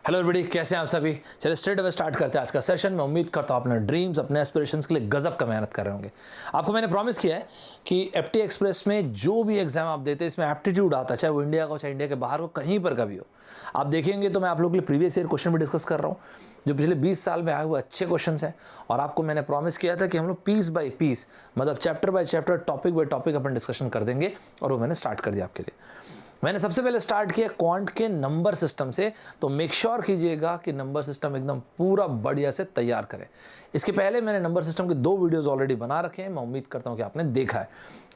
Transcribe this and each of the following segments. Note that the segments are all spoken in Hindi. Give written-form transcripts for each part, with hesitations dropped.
हेलो एवरीबॉडी, कैसे हैं आप सभी। चलिए स्ट्रेट अवे स्टार्ट करते हैं आज का सेशन। मैं उम्मीद करता हूँ अपने ड्रीम्स, अपने एस्पिरेशंस के लिए गजब का मेहनत कर रहे होंगे। आपको मैंने प्रॉमिस किया है कि एप्टी एक्सप्रेस में जो भी एग्जाम आप देते हैं इसमें एप्टीट्यूड आता है, चाहे वो इंडिया का हो चाहे इंडिया के बाहर हो, कहीं पर कभी हो। आप देखेंगे तो मैं आप लोगों के लिए प्रीवियस ईयर क्वेश्चन भी डिस्कस कर रहा हूँ जो पिछले 20 साल में आए हुए अच्छे क्वेश्चन हैं। और आपको मैंने प्रॉमिस किया था कि हम लोग पीस बाय पीस, मतलब chapter by chapter, topic by topic upon discussion कर देंगे, और वो मैंने स्टार्ट कर दिया आपके लिए। मैंने सबसे पहले स्टार्ट किया क्वांट के नंबर सिस्टम से, तो मेक श्योर कीजिएगा कि नंबर सिस्टम एकदम पूरा बढ़िया से तैयार करें। इसके पहले मैंने नंबर सिस्टम के 2 वीडियोस ऑलरेडी बना रखे हैं, मैं उम्मीद करता हूं कि आपने देखा है।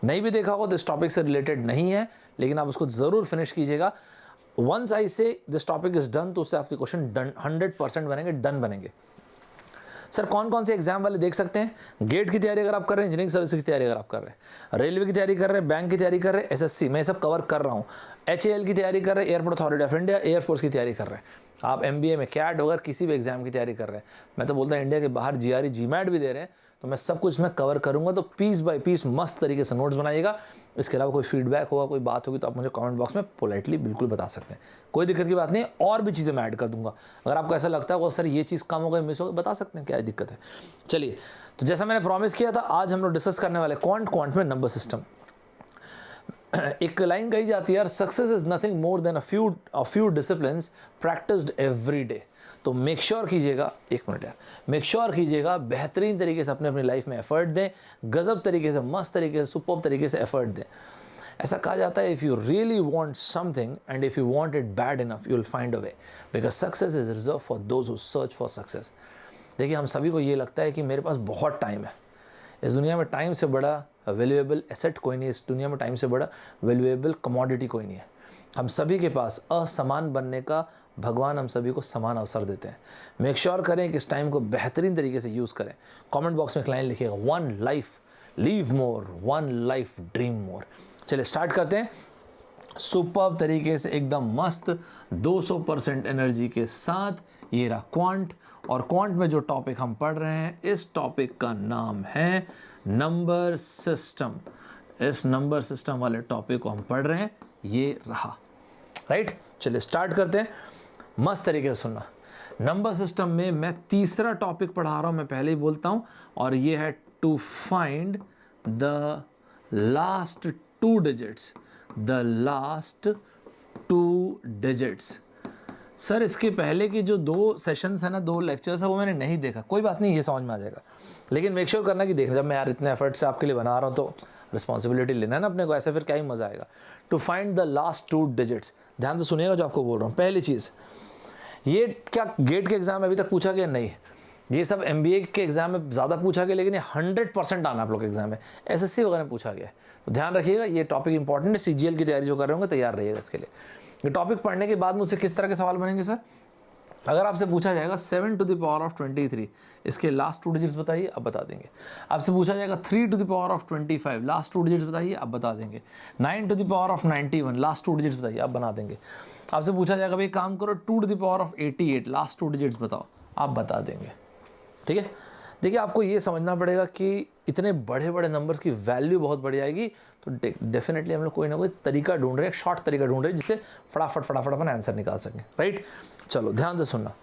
नहीं भी देखा हो तो इस टॉपिक से रिलेटेड नहीं है, लेकिन आप उसको ज़रूर फिनिश कीजिएगा। वंस आई से दिस टॉपिक इज डन, तो उससे आपके क्वेश्चन 100% बनेंगे, डन बनेंगे। सर कौन कौन से एग्जाम वाले देख सकते हैं? गेट की तैयारी अगर आप कर रहे हैं, इंजीनियरिंग सर्विस की तैयारी अगर आप कर रहे हैं, रेलवे की तैयारी कर रहे हैं, बैंक की तैयारी कर रहे हैं, एसएससी, मैं सब कवर कर रहा हूँ। HAL की तैयारी कर रहे हैं, airport authority of India, air force की तैयारी कर रहे हैं, आप MBA में कैट वगैरह किसी भी एग्जाम की तैयारी कर रहे हैं, मैं तो बोलता हूँ इंडिया के बाहर GRE GMAT भी दे रहे हैं, तो मैं सब कुछ इसमें कवर करूँगा। तो पीस बाय पीस मस्त तरीके से नोट्स बनाइएगा। इसके अलावा कोई फीडबैक होगा, कोई बात होगी, तो आप मुझे कमेंट बॉक्स में पोलाइटली बिल्कुल बता सकते हैं, कोई दिक्कत की बात नहीं है। और भी चीज़ें मैं ऐड कर दूंगा, अगर आपको ऐसा लगता है वो सर ये चीज़ कम हो गई, मिस हो गई, बता सकते हैं, क्या दिक्कत है। चलिए, तो जैसा मैंने प्रॉमिस किया था, आज हम लोग डिस्कस करने वाले क्वांट में नंबर सिस्टम। एक लाइन कही जाती है यार, success is nothing more than a few disciplines practised every day. तो मेक श्योर कीजिएगा, एक मिनट यार, मेक श्योर कीजिएगा बेहतरीन तरीके से अपने अपनी लाइफ में एफर्ट दें, गजब तरीके से, मस्त तरीके से, सुपर्ब तरीके से एफर्ट दें। ऐसा कहा जाता है, if you really want something and if you want it bad enough, you will find a way, because success is reserve for those who search for success. देखिए, हम सभी को ये लगता है कि मेरे पास बहुत टाइम है, इस दुनिया में टाइम से बड़ा वैल्यूएबल एसेट कोई नहीं है, इस दुनिया में टाइम से बड़ा वैल्यूएबल कमोडिटी कोई नहीं है। हम सभी के पास असमान बनने का भगवान हम सभी को समान अवसर देते हैं। मेक श्योर करें कि इस टाइम को बेहतरीन तरीके से यूज़ करें। कमेंट बॉक्स में एक लाइन लिखिएगा, 1 लाइफ लीव मोर, 1 लाइफ ड्रीम मोर। चलिए स्टार्ट करते हैं सुपर्ब तरीके से, एकदम मस्त 200% एनर्जी के साथ। ये रहा क्वांट, और क्वांट में जो टॉपिक हम पढ़ रहे हैं, इस टॉपिक का नाम है नंबर सिस्टम। इस नंबर सिस्टम वाले टॉपिक को हम पढ़ रहे हैं, ये रहा, राइट। चलिए स्टार्ट करते हैं, मस्त तरीके से सुनना। नंबर सिस्टम में मैं तीसरा टॉपिक पढ़ा रहा हूं, मैं पहले ही बोलता हूं, और ये है to find the last 2 digits, the last 2 digits. Sir इसके पहले की जो 2 सेशंस है ना, 2 लेक्चर्स है, वो मैंने नहीं देखा। कोई बात नहीं, ये समझ में आ जाएगा, लेकिन मेक श्योर करना कि देखना। जब मैं यार इतने एफर्ट से आपके लिए बना रहा हूँ तो रिस्पॉन्सिबिलिटी लेना है ना अपने को, ऐसे फिर क्या ही मज़ा आएगा। To find the last 2 digits, ध्यान से सुनिएगा जो आपको बोल रहा हूँ। पहली चीज़, ये क्या गेट के एग्जाम में अभी तक पूछा गया? नहीं, ये सब MBA के एग्जाम में ज़्यादा पूछा गया, लेकिन ये 100% आना आप लोग के एग्जाम में, SSC वगैरह में पूछा गया है। तो ध्यान रखिएगा, ये टॉपिक इंपॉर्टेंट है। CGL की तैयारी जो कर रहे होंगे, तैयार रहिएगा इसके लिए। ये टॉपिक पढ़ने के बाद मुझसे किस तरह के सवाल बनेंगे सर? अगर आपसे पूछा जाएगा 7 टू द पावर ऑफ 23, इसके लास्ट 2 डिजिट्स बताइए, अब बता देंगे। आपसे पूछा जाएगा 3 to the power of 25, last 2 digits बताइए, अब बता देंगे। 9 to the power of 91, last 2 digits बताइए, अब बना देंगे। आपसे पूछा जाएगा भाई काम करो 2 to the power of 88, last 2 digits बताओ, आप बता देंगे। ठीक है, देखिए आपको ये समझना पड़ेगा कि इतने बड़े बड़े नंबर्स की वैल्यू बहुत बढ़ जाएगी, तो डेफिनेटली हम लोग कोई ना कोई तरीका ढूंढ रहे हैं, शॉर्ट तरीका ढूंढ रहे हैं, जिससे फटाफट अपन आंसर निकाल सकें, राइट। चलो ध्यान से सुनना,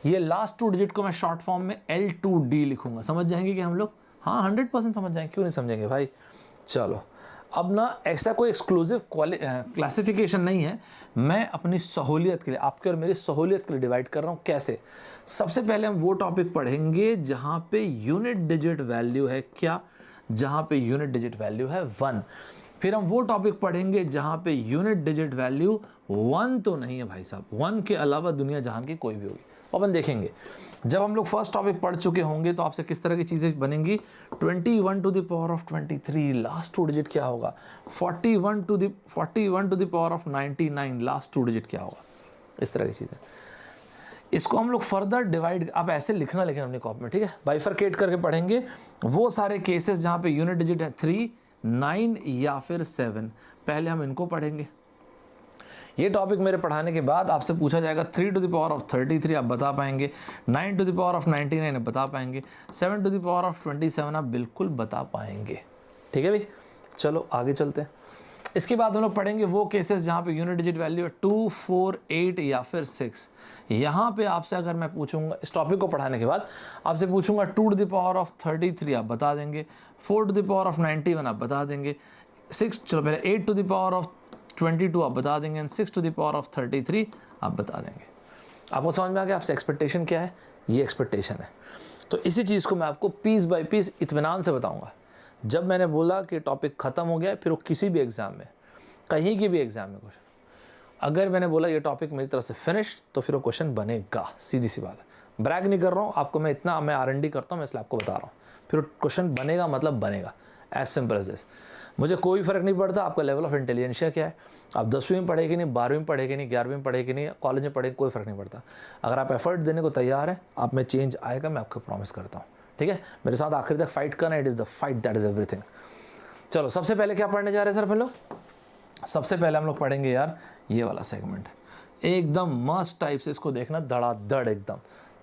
ये लास्ट 2 डिजिट को मैं शॉर्ट फॉर्म में L2D लिखूंगा। समझ जाएंगे कि हम लोग? हाँ, 100% समझ जाएंगे, क्यों नहीं समझेंगे भाई। चलो, अब ना ऐसा कोई एक्सक्लूसिव क्लासिफिकेशन नहीं है, मैं अपनी सहूलियत के लिए, आपके और मेरी सहूलियत के लिए डिवाइड कर रहा हूँ। कैसे? सबसे पहले हम वो टॉपिक पढ़ेंगे जहाँ पे यूनिट डिजिट वैल्यू है क्या? जहाँ पे यूनिट डिजिट वैल्यू है 1। फिर हम वो टॉपिक पढ़ेंगे जहाँ पे यूनिट डिजिट वैल्यू 1 तो नहीं है भाई साहब, 1 के अलावा दुनिया जहान की कोई भी होगी, अपन देखेंगे। जब हम लोग फर्स्ट टॉपिक पढ़ चुके होंगे तो आपसे किस तरह की चीज़ें बनेंगी। 21 to the power of 23, last 2 digit क्या होगा। 41 to the power of 99, last 2 digit क्या होगा। इस तरह की चीज़ें, इसको हम लोग फर्दर डिवाइड, आप ऐसे लिखना, लेकिन अपनी कॉपी में, ठीक है, बाइफरकेट करके पढ़ेंगे वो सारे केसेस जहाँ पे यूनिट डिजिट है 3, 9 या फिर 7। पहले हम इनको पढ़ेंगे। ये टॉपिक मेरे पढ़ाने के बाद आपसे पूछा जाएगा 3 टू द पावर ऑफ 33, आप बता पाएंगे। 9 टू द पावर ऑफ 99 आप बता पाएंगे। 7 टू द पावर ऑफ 27 आप बिल्कुल बता पाएंगे। ठीक है भाई, चलो आगे चलते हैं। इसके बाद हम लोग पढ़ेंगे वो केसेस जहाँ पे यूनिट डिजिट वैल्यू है 2, 4, 8 या फिर 6। यहाँ पे आपसे अगर मैं पूछूंगा इस टॉपिक को पढ़ाने के बाद आपसे पूछूंगा 2 टू द पावर ऑफ 33 आप बता देंगे, 4 टू द पावर ऑफ 91 आप बता देंगे, 6 चलो पहले 8 टू द पावर ऑफ 22 आप बता देंगे and 6 to the power of 33 आप बता देंगे। आपको समझ में आ गया आपसे एक्सपेक्टेशन क्या है? ये एक्सपेक्टेशन है। तो इसी चीज़ को मैं आपको पीस बाय पीस इत्मीनान से बताऊंगा। जब मैंने बोला कि टॉपिक ख़त्म हो गया फिर वो किसी भी एग्ज़ाम में, कहीं के भी एग्ज़ाम में क्वेश्चन, अगर मैंने बोला ये टॉपिक मेरी तरफ से फिनिश तो फिर वो क्वेश्चन बनेगा, सीधी सी बात है। ब्रैग नहीं कर रहा हूँ आपको, मैं इतना मैं R&D करता हूँ, मैं इसलिए आपको बता रहा हूँ। फिर क्वेश्चन बनेगा मतलब बनेगा, एज सिंपल एज दिस। मुझे कोई फ़र्क नहीं पड़ता आपका लेवल ऑफ इंटेलिजेंशिया क्या है, आप 10वीं में पढ़े कि नहीं, 12वीं में पढ़े कि नहीं, 11वीं में पढ़े कि नहीं, कॉलेज में पढ़े, कोई फ़र्क नहीं पड़ता। अगर आप एफर्ट देने को तैयार हैं, आप में चेंज आएगा, मैं आपको प्रॉमिस करता हूँ। ठीक है, मेरे साथ आखिर तक फाइट करना, it is the fight that is everything. चलो सबसे पहले क्या पढ़ने जा रहे हैं सर हम लोग? सबसे पहले हम लोग पढ़ेंगे यार ये वाला सेगमेंट, एकदम मस्त टाइप से इसको देखना, धड़ाधड़ एकदम।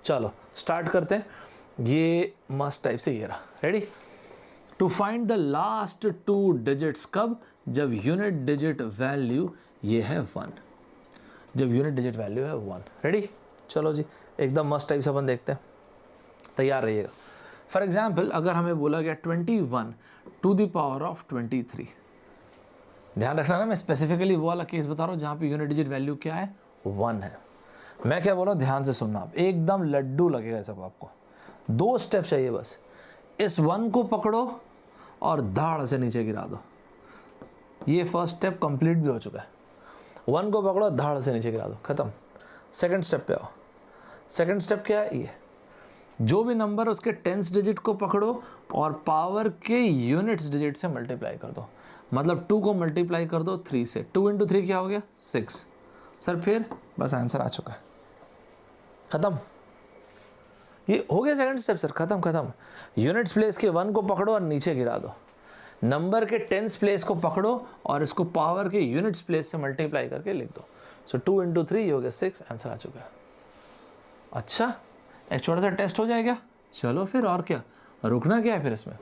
चलो स्टार्ट करते हैं। ये मस्त टाइप से ये रहा, ready? To find the last 2 digits कब? जब यूनिट डिजिट वैल्यू ये है 1, जब यूनिट डिजिट वैल्यू है 1। रेडी? चलो जी एकदम मस्त टाइप से अपन देखते हैं, तैयार रहिएगा। फॉर एग्जाम्पल अगर हमें बोला गया 21 टू द पावर ऑफ 23, ध्यान रखना ना, मैं स्पेसिफिकली वो वाला केस बता रहा हूँ जहाँ पे यूनिट डिजिट वैल्यू क्या है? 1 है। मैं क्या बोल रहा हूँ ध्यान से सुनना, आप एकदम लड्डू लगेगा सब आपको। 2 स्टेप चाहिए बस, इस 1 को पकड़ो और धाड़ से नीचे गिरा दो। ये फर्स्ट स्टेप कंप्लीट भी हो चुका है। 1 को पकड़ो, धाड़ से नीचे गिरा दो, खत्म। सेकंड स्टेप पे आओ। सेकंड स्टेप क्या है? ये जो भी नंबर उसके 10th डिजिट को पकड़ो और पावर के यूनिट्स डिजिट से मल्टीप्लाई कर दो। मतलब 2 को मल्टीप्लाई कर दो 3 से, 2 इंटू 3 क्या हो गया? 6। सर फिर बस आंसर आ चुका है, खत्म। ये हो गया सेकंड स्टेप सर, खत्म। यूनिट्स प्लेस के 1 को पकड़ो और नीचे गिरा दो, नंबर के 10th प्लेस को पकड़ो और इसको पावर के यूनिट्स प्लेस से मल्टीप्लाई करके लिख दो। सो 2 इंटू 3 हो गया 6, आंसर आ चुका है। अच्छा, एक छोटा सा टेस्ट हो जाएगा। चलो फिर और क्या, रुकना क्या है फिर इसमें?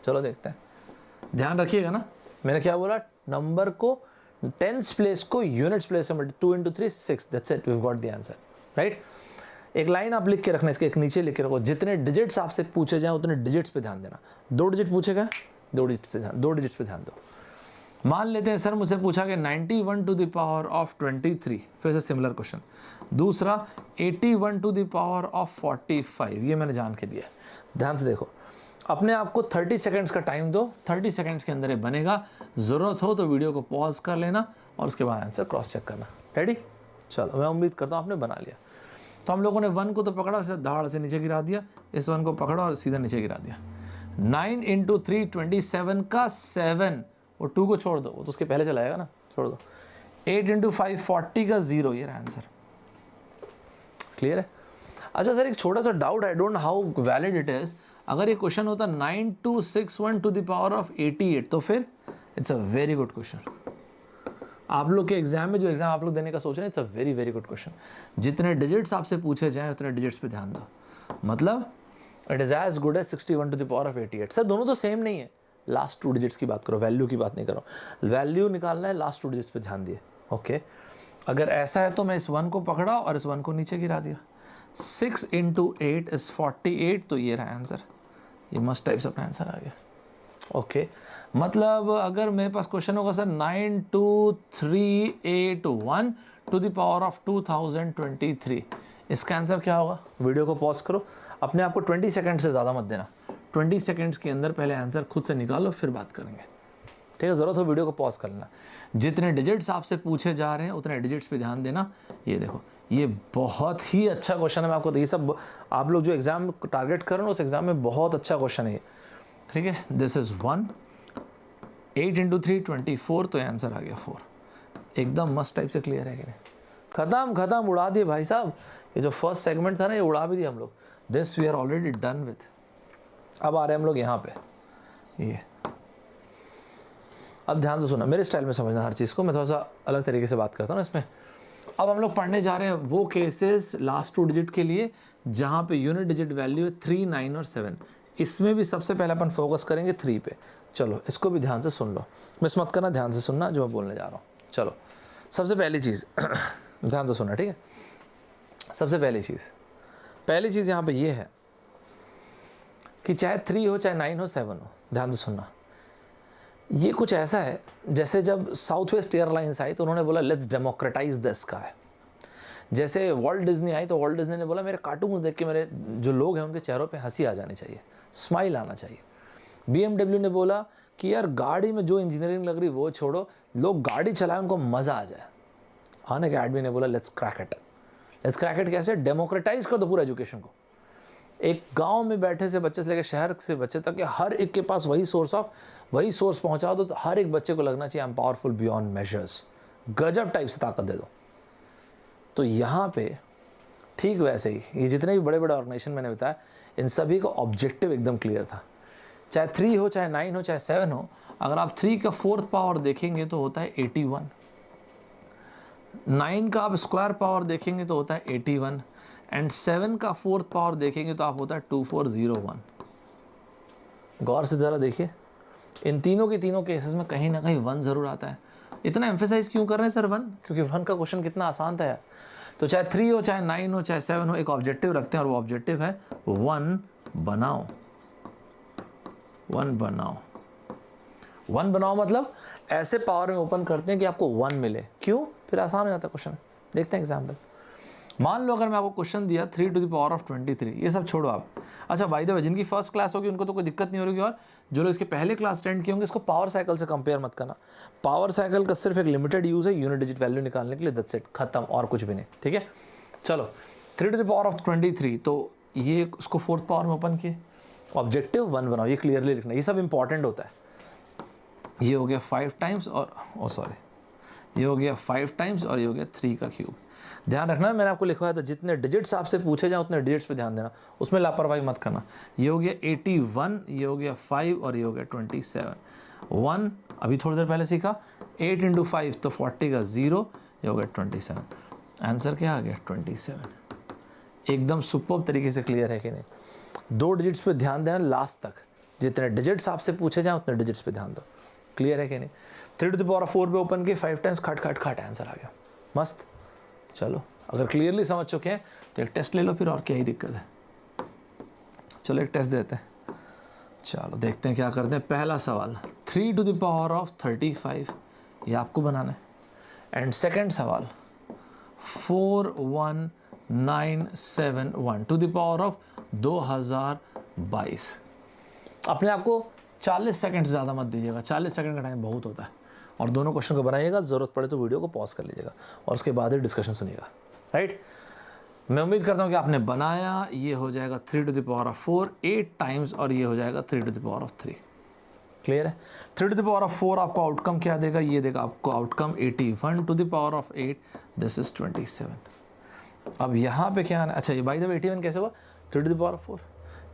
चलो देखते हैं, ध्यान रखिएगा ना, मैंने क्या बोला? नंबर को 10th प्लेस को यूनिट्स प्लेस से multiply, 2 into 3 6, that's it, we have got the answer, right? एक लाइन आप लिख के रखना, इसके एक नीचे लिख के रखो, जितने डिजिट्स आपसे पूछे जाएं उतने डिजिट्स पे ध्यान देना। 2 डिजिट पूछेगा, 2 डिजिट्स पे ध्यान दो। मान लेते हैं सर मुझसे पूछा कि 91 टू द पावर ऑफ 23, फिर से सिमिलर क्वेश्चन। दूसरा 81 टू द पावर ऑफ 45, ये मैंने जान के दिया। ध्यान से देखो, अपने आप को 30 सेकंड्स का टाइम दो, 30 सेकंड्स के अंदर ये बनेगा। ज़रूरत हो तो वीडियो को पॉज कर लेना और उसके बाद आंसर क्रॉस चेक करना। रेडी? चलो मैं उम्मीद करता हूँ आपने बना लिया। तो हम लोगों ने 1 को तो पकड़ा, उसे धाड़ से नीचे गिरा दिया, इस 1 को पकड़ा और सीधा नीचे गिरा दिया। 9 इंटू 3 27 का 7, वो 2 को छोड़ दो, वो तो उसके पहले चला जाएगा ना, छोड़ दो। 8 इंटू 5 40 का 0, ये रहा आंसर। क्लियर है? अच्छा सर एक छोटा सा doubt, I don't know how valid it is. अगर ये क्वेश्चन होता 9261 टू द पावर ऑफ 88, तो फिर it's a very good question. आप लोग के एग्जाम में जो एग्जाम आप लोग देने का सोच रहे हैं, it's a very very good question. जितने डिजिट्स आपसे पूछे जाएं उतने डिजिट्स पे ध्यान दो, मतलब it is as good as 61 to the power of 88। Sir दोनों तो सेम नहीं है, लास्ट 2 डिजिट्स की बात करो, वैल्यू की बात नहीं करो। वैल्यू निकालना है, लास्ट 2 डिजिट्स पे ध्यान दिए। ओके, अगर ऐसा है तो मैं इस 1 को पकड़ा और इस 1 को नीचे गिरा दिया। 6 इंटू 8 इज 48, तो ये रहा आंसर। ये मस्ट टाइप से अपना आंसर आ गया। ओके, मतलब अगर मेरे पास क्वेश्चन होगा sir 92381 to the power of 2023, इसका आंसर क्या होगा? वीडियो को पॉज करो, अपने आप को 20 सेकंड से ज़्यादा मत देना, 20 सेकंड्स के अंदर पहले आंसर खुद से निकालो, फिर बात करेंगे। ठीक है, ज़रूरत हो वीडियो को पॉज कर लेना। जितने डिजिट्स आपसे पूछे जा रहे हैं उतने डिजिट्स पे ध्यान देना। ये देखो, ये बहुत ही अच्छा क्वेश्चन है। मैं आपको, ये सब आप लोग जो एग्जाम टारगेट कर रहे हो उस एग्जाम में बहुत अच्छा क्वेश्चन है ये। ठीक है, दिस इज 1, 8 इंटू 3 24, तो आंसर आ गया 4। एकदम मस्त टाइप से क्लियर है कि नहीं? खत्म, उड़ा दिए भाई साहब। ये जो फर्स्ट सेगमेंट था ना, ये उड़ा भी दिया हम लोग। This we are already done with. अब आ रहे हैं हम लोग यहाँ पे, ये अब ध्यान से सुना, मेरे स्टाइल में समझना हर चीज़ को, मैं थोड़ा सा अलग तरीके से बात करता हूँ ना इसमें। अब हम लोग पढ़ने जा रहे हैं वो केसेस लास्ट 2 डिजिट के लिए जहाँ पे यूनिट डिजिट वैल्यू है 3, 9 और 7। इसमें भी सबसे पहले अपन फोकस करेंगे 3 पे। चलो इसको भी ध्यान से सुन लो, मिस मत करना, ध्यान से सुनना जो मैं बोलने जा रहा हूँ। चलो सबसे पहली चीज़ ध्यान से सुनना, ठीक है। सबसे पहली चीज़ यहाँ पे ये है कि चाहे 3 हो, चाहे 9 हो, 7 हो, ध्यान से सुनना। ये कुछ ऐसा है जैसे जब साउथ वेस्ट एयरलाइंस आई तो उन्होंने बोला लेट्स डेमोक्रेटाइज द स्काई। जैसे वॉल्ट डिज्नी आई तो वॉल्ट डिज्नी ने बोला मेरे कार्टून्स देख के मेरे जो लोग हैं उनके चेहरों पे हंसी आ जानी चाहिए, स्माइल आना चाहिए। BMW ने बोला कि यार गाड़ी में जो इंजीनियरिंग लग रही वो छोड़ो, लोग गाड़ी चलाएं उनको मज़ा आ जाए। अनअकैडमी ने बोला let's crack it. Let's crack it कैसे? डेमोक्रेटाइज कर दो पूरा एजुकेशन को। एक गांव में बैठे से बच्चे से लेकर शहर से बच्चे तक के हर एक के पास वही सोर्स पहुंचा दो, तो हर एक बच्चे को लगना चाहिए I am powerful beyond measures. गजब टाइप से ताकत दे दो। तो यहाँ पे ठीक वैसे ही ये जितने भी बड़े बड़े ऑर्गेनाइजेशन मैंने बताया, इन सभी का ऑब्जेक्टिव एकदम क्लियर था। चाहे 3 हो, चाहे 9 हो, चाहे 7 हो, अगर आप 3 का 4th पावर देखेंगे तो होता है 81, 9 का आप स्क्वायर पावर देखेंगे तो होता है 81, एंड 7 का 4th पावर देखेंगे तो आप होता है 2401। गौर से ज़रा देखिए, इन तीनों के तीनों केसेस में कहीं ना कहीं 1 ज़रूर आता है। इतना एम्फेसाइज क्यों कर रहे हैं सर 1? क्योंकि 1 का क्वेश्चन कितना आसान था यार। तो चाहे 3 हो, चाहे 9 हो, चाहे 7 हो, एक ऑब्जेक्टिव रखते हैं और वो ऑब्जेक्टिव है 1 बनाओ। 1 बनाओ, 1 बनाओ मतलब ऐसे पावर में ओपन करते हैं कि आपको 1 मिले। क्यों? फिर आसान हो जाता है क्वेश्चन। देखते हैं एग्जाम्पल। मान लो अगर मैं आपको क्वेश्चन दिया 3 to the power of 23, ये सब छोड़ो आप। अच्छा बाय द वे, जिनकी फर्स्ट क्लास होगी उनको तो कोई दिक्कत नहीं होगी, और जो लोग इसके पहले क्लास अटेंड किए होंगे इसको पावर साइकिल से कंपेयर मत करना। पावर साइकिल का सिर्फ एक लिमिटेड यूज़ है यूनिट डिजिट वैल्यू निकालने के लिए, दैट्स इट, खत्म, और कुछ भी नहीं, ठीक है। चलो 3 to the power of 23, तो ये उसको 4th पावर में ओपन किए, ऑब्जेक्टिव 1 बनाओ, ये क्लियरली लिखना, ये सब इंपॉर्टेंट होता है। ये हो गया 5 टाइम्स और ये हो गया 5 टाइम्स और ये हो गया 3 का क्यूब। ध्यान रखना, मैंने आपको लिखवाया था जितने डिजिट्स आपसे पूछे जाए उतने डिजिट्स पे ध्यान देना, उसमें लापरवाही मत करना। ये हो गया 81, ये हो गया 5 और ये हो गया 27। 1 अभी थोड़ी देर पहले सीखा, 8 × 5 तो 40 का 0, ये हो गया 27। आंसर क्या आ गया? 27। एकदम सुपर्ब तरीके से क्लियर है कि नहीं? 2 डिजिट्स पे ध्यान देना लास्ट तक, जितने डिजिट्स आपसे पूछे जाए उतने डिजिट्स पे ध्यान दो। क्लियर है कि नहीं? 3 to the power of 4 पे ओपन किए, 5 टाइम्स, खट आंसर आ गया, मस्त। चलो अगर क्लियरली समझ चुके हैं तो एक टेस्ट ले लो फिर, और क्या ही दिक्कत है। चलो एक टेस्ट देते हैं। चलो देखते हैं क्या करते हैं। पहला सवाल 3 to the power of 35, ये आपको बनाना है। एंड सेकेंड सवाल 41971 to the power of 2022। अपने आप को 40 सेकंड से ज़्यादा मत दीजिएगा, 40 सेकंड का टाइम बहुत होता है। और दोनों क्वेश्चन को बनाइएगा, ज़रूरत पड़े तो वीडियो को पॉज कर लीजिएगा और उसके बाद ही डिस्कशन सुनिएगा, राइट। मैं उम्मीद करता हूँ कि आपने बनाया। ये हो जाएगा 3 to the power of 4 8 times और ये हो जाएगा 3 to the power of 3। Clear है? 3 to the power of 4 आपको आउटकम क्या देगा? ये देगा आपको outcome 81 to the power of 8, this is 27। अब यहाँ पे क्या आना? अच्छा ये बाय द वे 81 कैसे हुआ? 3 to the power of 4,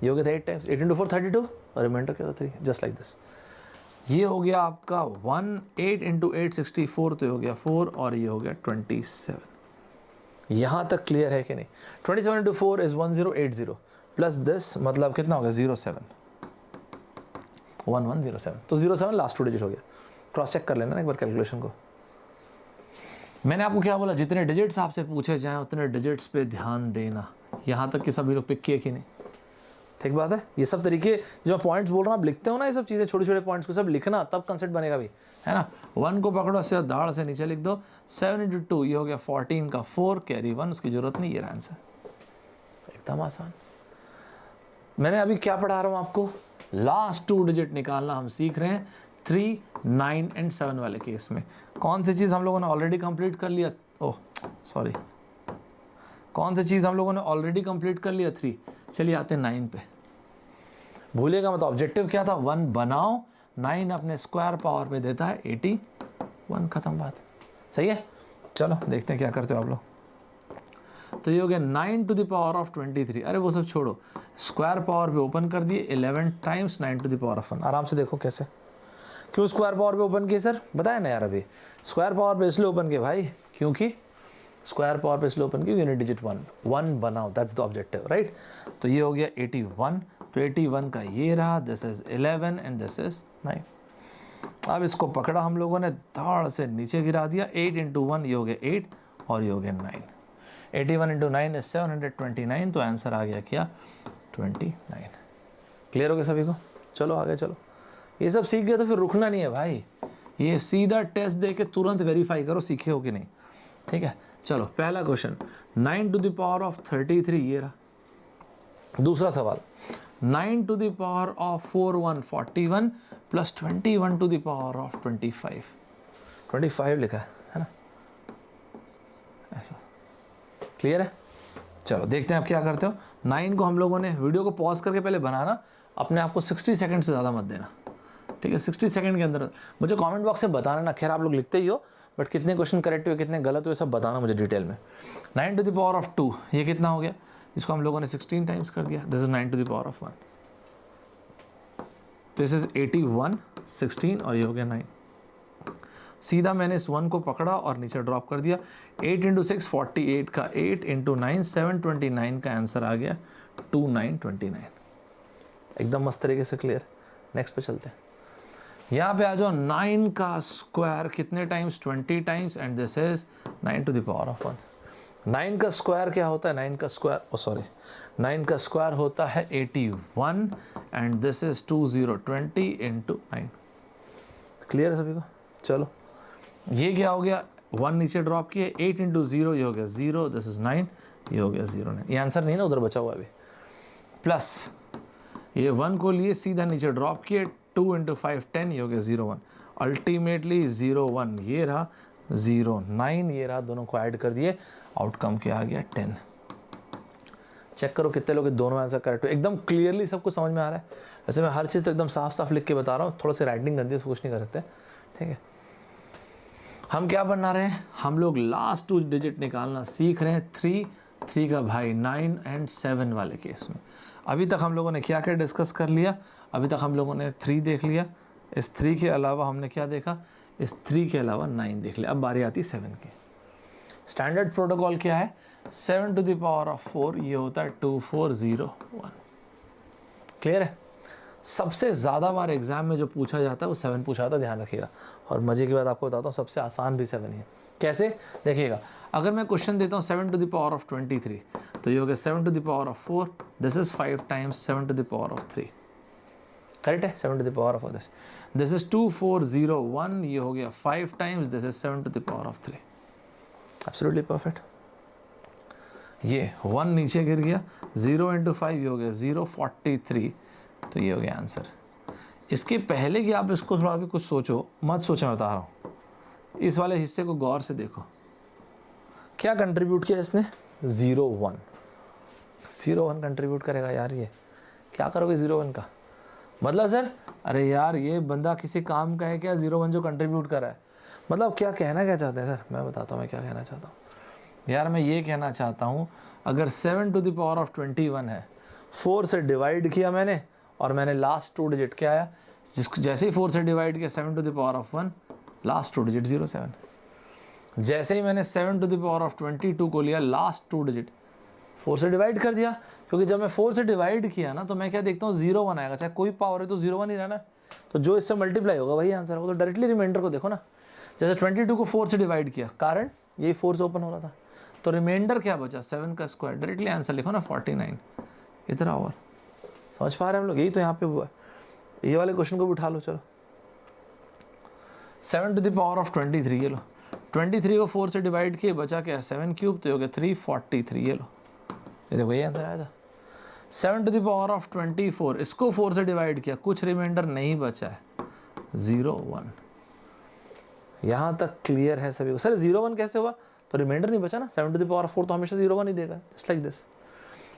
ये हो गया था 8 टाइम्स, 8 × 4 32 और रिमाइंडर क्या था 3, जस्ट लाइक दिस। ये हो गया आपका 1 8 × 8 64, तो ये हो गया 4 और ये हो गया 27। यहाँ तक क्लियर है कि नहीं? 27 × 4 इज 1080 प्लस दिस मतलब कितना हो गया? 07 1107, तो 07 लास्ट 2 डिजिट हो गया। क्रॉस चेक कर लेना ना एक बार कैलकुलेशन को। मैंने आपको क्या बोला? जितने डिजिट्स आपसे पूछे जाएं उतने डिजिट्स पे ध्यान देना। यहाँ तक कि सभी लोग पिक किए कि नहीं? ठीक बात है। ये सब तरीके जो पॉइंट्स बोल रहा हूँ आप लिखते हो ना, ये सब चीज़ें छोटे छोटे पॉइंट्स को सब लिखना, तब कंसेप्ट बनेगा भी, है ना। 1 को पकड़ो, सीधा दाढ़ से नीचे लिख दो। 7 × 2 ये हो गया 14 का 4, कैरी 1, उसकी जरूरत नहीं, ये आंसर। एकदम आसान। मैंने अभी क्या पढ़ा रहा हूँ आपको? लास्ट 2 डिजिट निकालना हम सीख रहे हैं 3, 9 एंड 7 वाले केस में। कौन सी चीज़ हम लोगों ने ऑलरेडी कंप्लीट कर लिया? ओह सॉरी, कौन सी चीज़ हम लोगों ने ऑलरेडी कंप्लीट कर लिया? 3। चलिए आते हैं 9 पे। भूलिएगा मत, ऑब्जेक्टिव क्या था? 1 बनाओ। 9 अपने स्क्वायर पावर पे देता है 81, खत्म बात। सही है? चलो देखते हैं क्या करते हो आप लोग। तो ये हो गया 9 to the power of 23। अरे वो सब छोड़ो, स्क्वायर पावर पे ओपन कर दिए 11 times 9 to the power of 1। आराम से देखो कैसे। क्यों स्क्वायर पावर पे ओपन किए सर? बताया ना यार अभी। स्क्वायर पावर पे इसलिए ओपन किए भाई क्योंकि स्क्वायर पावर पे इसलिए ओपन किए यूनिट डिजिट 1 बनाओ, दैट्स द ऑब्जेक्टिव, राइट। तो ये हो गया 81, तो 81 का ये रहा, this is 11 and this is 9। अब इसको पकड़ा हम लोगों ने, धाड़ से नीचे गिरा दिया, 8 इंटू 1 ये हो गया 8 और ये हो गया 9। 81 इंटू 9 इज 729, तो आंसर आ गया क्या 29। क्लियर हो गया सभी को? चलो आगे चलो। ये सब सीख गए तो फिर रुकना नहीं है भाई, ये सीधा टेस्ट दे के तुरंत वेरीफाई करो सीखे हो कि नहीं। ठीक है, चलो पहला question 9 to the power of 33 ये रहा। दूसरा सवाल 9 to the power of 4141 plus 21 to the power of 25 लिखा है ना, ऐसा। क्लियर है? चलो देखते हैं आप क्या करते हो। 9 को हम लोगों ने, वीडियो को पॉज करके पहले बनाना, अपने आप को 60 सेकंड से ज़्यादा मत देना। ठीक है, 60 सेकंड के अंदर मुझे कमेंट बॉक्स में बताना ना, खैर आप लोग लिखते ही हो, बट कितने क्वेश्चन करेक्ट हुए कितने गलत हुए सब बताना मुझे डिटेल में। 9 टू द पावर ऑफ 2 ये कितना हो गया, इसको हम लोगों ने 16 टाइम्स कर दिया, this is 9 to the power of 1, this is 81 16 और ये हो गया 9। सीधा मैंने इस 1 को पकड़ा और नीचे ड्रॉप कर दिया, 8 इंटू 6 48 का 8 इंटू 9 729 का आंसर आ गया 2929। एकदम मस्त तरीके से क्लियर। नेक्स्ट पे चलते हैं, यहाँ पे आ जाओ। 9 का स्क्वायर कितने times, 20 times, and this is 9 to the power of 1। 9 का स्क्वायर क्या होता है, 9 का स्क्वायर 9 का स्क्वायर होता है 81 and this is 2020 into 9। Clear है सभी को? चलो ये क्या हो गया, 1 नीचे ड्रॉप किए, 8 इंटू 0 ये हो गया 0, दिस इज 9, ये हो गया 0 ये आंसर नहीं ना, उधर बचा हुआ अभी। प्लस ये 1 को लिए सीधा नीचे ड्रॉप किए, 2 इंटू 5 10 ये हो गया 0 1, अल्टीमेटली 0 1 ये रहा, 0 9 ये रहा, दोनों को ऐड कर दिए, आउटकम क्या आ गया 10। चेक करो कितने लोग दोनों आंसर करेक्ट हो। एकदम क्लियरली सबको समझ में आ रहा है। वैसे मैं हर चीज़ तो एकदम साफ साफ लिख के बता रहा हूँ, थोड़ा सा राइटिंग गंदी है कुछ नहीं कर सकते। ठीक है, हम क्या बना रहे हैं, हम लोग लास्ट 2 डिजिट निकालना सीख रहे हैं। 3 का भाई 9 एंड 7 वाले केस में अभी तक हम लोगों ने क्या क्या डिस्कस कर लिया, अभी तक हम लोगों ने 3 देख लिया, इस 3 के अलावा हमने क्या देखा, इस 3 के अलावा 9 देख लिया। अब बारी आती 7 की। स्टैंडर्ड प्रोटोकॉल क्या है, 7 टू द पावर ऑफ 4 ये होता है 2401। क्लियर है? सबसे ज़्यादा बार एग्जाम में जो पूछा जाता है वो 7 पूछा जाता है, ध्यान रखिएगा। और मज़े की बात आपको बताता हूँ, सबसे आसान भी 7 ही है। कैसे देखिएगा, अगर मैं क्वेश्चन देता हूँ 7 टू द पावर ऑफ 23 तो ये हो गया 7 to the power of 4, this is 5 times 7 to the power of 3। Correct है? 7 to the power of this is 2401, ये हो गया 5 times, this is 7 to the power of 3। Absolutely perfect. ये 1 नीचे गिर गया, 0 इंटू 5 ये हो गया 0 43, तो ये हो गया आंसर। इसके पहले कि आप इसको थोड़ा भी कुछ सोचो, मत सोचो, मैं बता रहा हूँ। इस वाले हिस्से को गौर से देखो, क्या कंट्रीब्यूट किया इसने, 0 1 कंट्रीब्यूट करेगा यार। ये क्या करोगे 0 1 का मतलब सर, अरे यार ये बंदा किसी काम का है क्या 0 1 जो कंट्रीब्यूट कर रहा है, मतलब क्या कहना क्या चाहते हैं सर, मैं बताता हूँ मैं क्या कहना चाहता हूँ यार। मैं ये कहना चाहता हूँ अगर 7 टू द पावर ऑफ 21 है, 4 से डिवाइड किया मैंने और मैंने लास्ट 2 डिजिट क्या आया, जिसको जैसे ही 4 से डिवाइड किया 7 to the power of 1, last 2 digit 07। जैसे ही मैंने 7 टू द पावर ऑफ 22 को लिया, लास्ट 2 डिजिट 4 से डिवाइड कर दिया, क्योंकि जब मैं 4 से डिवाइड किया ना तो मैं क्या देखता हूँ 0 1 आएगा, चाहे कोई पावर है तो 0 1 ही रहना, तो जो इससे मल्टीप्लाई होगा वही आंसर होगा। तो डायरेक्टली रिमाइंडर को देखो ना, जैसे 22 को 4 से डिवाइड किया, कारण यही 4 से ओपन हो रहा था, तो रिमाइंडर क्या बचा, 7 का स्क्वायर, डायरेक्टली आंसर लिखो ना 49। इतना और समझ पा रहे हैं हम लोग, यही तो यहाँ पे हुआ है। ये वाले क्वेश्चन को भी उठा लो। चलो 7 टू द पावर ऑफ 23 ये लो, 23 को 4 से डिवाइड किए, बचा क्या 7 क्यूब, तो हो गया 343, ये लो, ये देखो ये आंसर आया था। 7 टू द पावर ऑफ 24, इसको 4 से डिवाइड किया, कुछ रिमाइंडर नहीं बचा है, 0 1। यहाँ तक क्लियर है सभी को? सर 0 1 कैसे हुआ, तो रिमाइंडर नहीं बचा ना, 7 टू द पावर ऑफ 4 तो हमेशा 0 1 ही देगा, जस्ट लाइक दिस।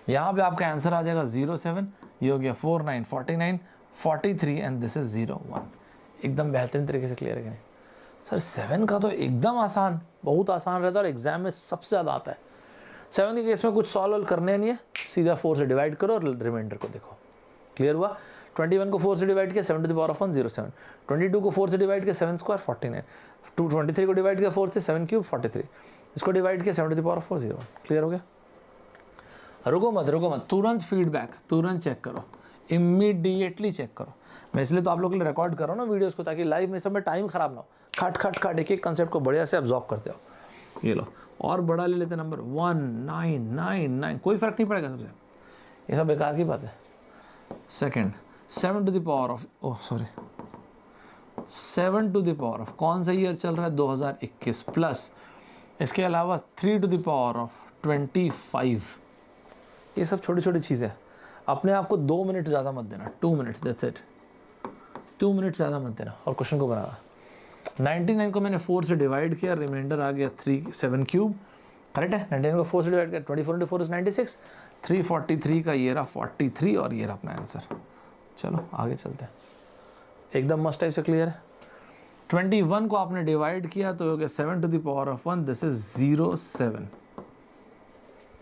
यहाँ पे आपका आंसर आ जाएगा 0 7, ये हो गया 4 9 49 43 एंड दिस इज 0 1। एकदम बेहतरीन तरीके से क्लियर है कि नहीं सर? 7 का तो एकदम आसान, बहुत आसान रहता है और एग्जाम में सबसे ज़्यादा आता है। 7 के केस में कुछ सॉल्व करने नहीं है, सीधा 4 से डिवाइड करो और रिमाइंडर को देखो। क्लियर हुआ? 21 को 4 से डिवाइड किया, 7 टू द पावर ऑफ 1 0 7, 22 को 4 से डिवाइड किया, 7 स्क्वायर 49, 23 को डिवाइड किया 4 से, 7 क्यूब 43, इसको डिवाइड किया 7 to the power of 4 0 1। Clear हो गया? रुको मत, तुरंत फीडबैक, तुरंत चेक करो, इमीडिएटली चेक करो। मैं इसलिए तो आप लोगों के लिए रिकॉर्ड कर रहा हूँ ना वीडियोस को, ताकि लाइव में सब में टाइम खराब ना हो, खट खट खट एक एक कंसेप्ट को बढ़िया से अब्जॉर्ब करते हो। ये लो और बड़ा ले लेते नंबर 1999, कोई फर्क नहीं पड़ेगा सबसे, ये सब बेकार की बात है। Second 7 to the power of, oh sorry 7 to the power of, कौन सा ईयर चल रहा है 2021 प्लस इसके अलावा 3 टू द पावर ऑफ 25। ये सब छोटी छोटी चीज़ें, अपने आप को 2 मिनट ज़्यादा मत देना, 2 मिनट्स दैट्स इट, 2 मिनट ज़्यादा मत देना और क्वेश्चन को बनाना। 99 को मैंने 4 से डिवाइड किया, रिमाइंडर आ गया 7 क्यूब, करेक्ट है। 99 को 4 से डिवाइड किया, 24 into 4 is 96, 343 का ये रहा 43 और ये रहा अपना आंसर। चलो आगे चलते हैं, एकदम मस्त टाइप से क्लियर है। 21 को आपने डिवाइड किया तो हो गया 7 to the power of 1, this is 07।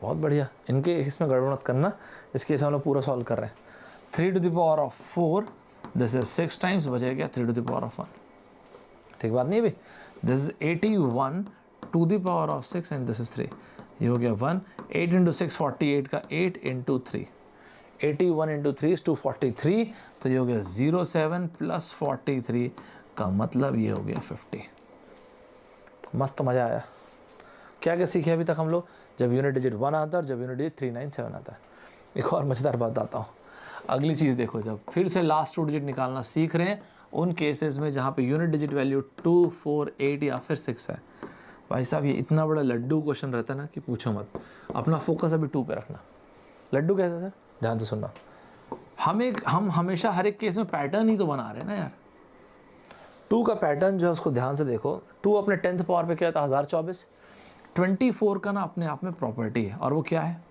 बहुत बढ़िया, इनके इसमें गड़बड़ मत करना, इसके हम लोग पूरा सॉल्व कर रहे हैं। 3 to the power of 4, this is 6 times, बचेगा 3 टू द पावर ऑफ 1। ठीक बात नहीं है भाई, this is 81 to the power of 6 and this is 3, ये हो गया 1। 8 into 6 48 का 8 into 3, 81 into 3 is 243, तो ये हो गया 07 प्लस 43 का मतलब ये हो गया 50। मस्त मज़ा आया। क्या क्या सीखे अभी तक हम लोग, जब यूनिट डिजिट 1 आता है और जब यूनिट डिजिट 397 आता है। एक और मज़ेदार बात बताता हूँ, अगली चीज़ देखो, जब फिर से लास्ट 2 डिजिट निकालना सीख रहे हैं उन केसेस में जहाँ पे यूनिट डिजिट वैल्यू 2, 4, 8 या फिर 6 है, भाई साहब ये इतना बड़ा लड्डू क्वेश्चन रहता है ना कि पूछो मत। अपना फोकस अभी 2 पे रखना। लड्डू कैसे सर, ध्यान से सुनना। हम हमेशा हर एक केस में पैटर्न ही तो बना रहे हैं ना यार। 2 का पैटर्न जो है उसको ध्यान से देखो। 2 अपने 10th पावर पे क्या था 1024। 24 का ना अपने आप में प्रॉपर्टी है, और वो क्या है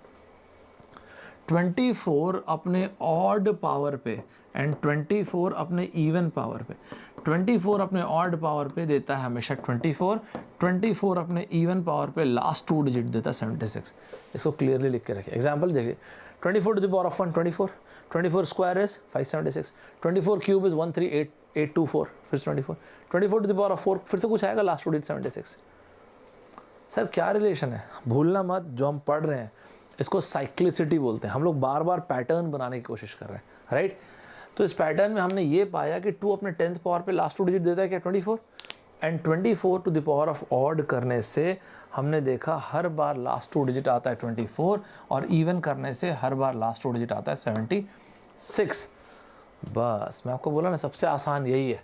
24 अपने ऑड पावर पे एंड 24 अपने इवन पावर पे। 24 अपने ऑड पावर पे देता है हमेशा 24, 24 अपने इवन पावर पे लास्ट 2 डिजिट देता है 76। इसको क्लियरली लिख के रखिए। एग्जांपल देखिए, 24 to the power of 1 24, 24 square is 576, 24 cube is 13824, फिर 24, 24 टू द पावर ऑफ 4, फिर से कुछ आएगा लास्ट 2 डिजिट 76। सर क्या रिलेशन है, भूलना मत, जो हम पढ़ रहे हैं इसको साइक्लिसिटी बोलते हैं। हम लोग बार बार पैटर्न बनाने की कोशिश कर रहे हैं, राइट। तो इस पैटर्न में हमने ये पाया कि 2 अपने 10th पावर पे लास्ट 2 डिजिट देता है क्या 24, and 24 to the power of odd करने से हमने देखा हर बार लास्ट 2 डिजिट आता है 24, और इवन करने से हर बार लास्ट 2 डिजिट आता है 76। बस मैं आपको बोला ना सबसे आसान यही है।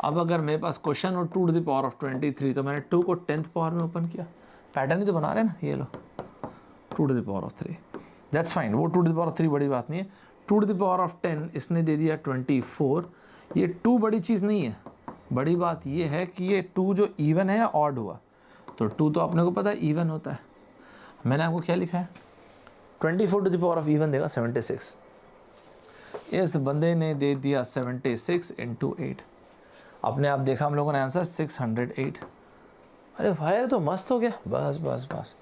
अब अगर मेरे पास क्वेश्चन हो 2 टू द पावर ऑफ 23, तो मैंने 2 को 10th पावर में ओपन किया, पैटर्न ही तो बना रहे हैं ना। ये लो 2 to the power of 3, that's fine. वो 2 टू द पावर ऑफ 3 बड़ी बात नहीं है। 2 टू द पावर ऑफ 10 इसने दे दिया 24, ये 2 बड़ी चीज़ नहीं है। बड़ी बात ये है कि ये 2 जो इवन है या ऑड हुआ, तो 2 तो अपने को पता है इवन होता है। मैंने आपको क्या लिखा है 24 to the power of even देगा 76, इस बंदे ने दे दिया 76 इंटू 8। अपने आप देखा हम लोगों ने आंसर 608। अरे भाई तो मस्त हो गया, बस बस बस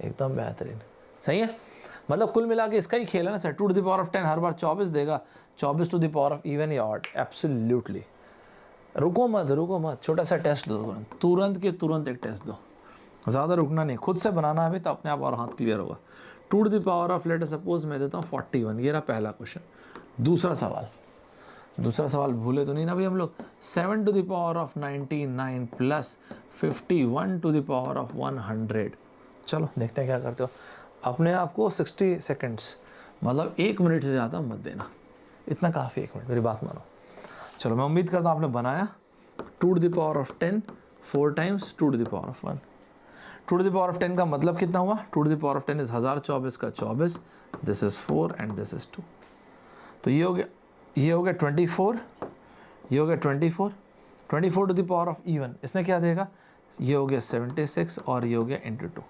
एकदम बेहतरीन, सही है। मतलब कुल मिला के इसका ही खेल है ना sir. 2 to the power of 10 हर बार 24 देगा, 24 to the power of even या ऑड, एब्सोल्युटली। रुको मत, छोटा सा टेस्ट दो, तुरंत के तुरंत एक टेस्ट दो, ज़्यादा रुकना नहीं, खुद से बनाना है भी तो अपने आप और हाथ क्लियर होगा। 2 to the power of let suppose मैं देता हूँ 41, ये रहा पहला क्वेश्चन। दूसरा सवाल भूले तो नहीं ना भाई हम लोग। 7 to the power of 99 plus 51 to the power of 100। चलो देखते हैं क्या करते हो। अपने आप को 60 सेकंड्स, मतलब 1 मिनट से ज़्यादा मत देना, इतना काफ़ी 1 मिनट, मेरी बात मानो। चलो मैं उम्मीद करता हूँ आपने बनाया। 2 to the power of 10 4 times 2 to the power of 1। 2 to the power of 10 का मतलब कितना हुआ, 2 to the power of 10 is 1024 का 24, this is 4 and this is 2। तो ये हो गया 24, ये हो गया 24 to the power of even, इसने क्या देगा, ये हो गया 76 और ये हो गया इंटू 2,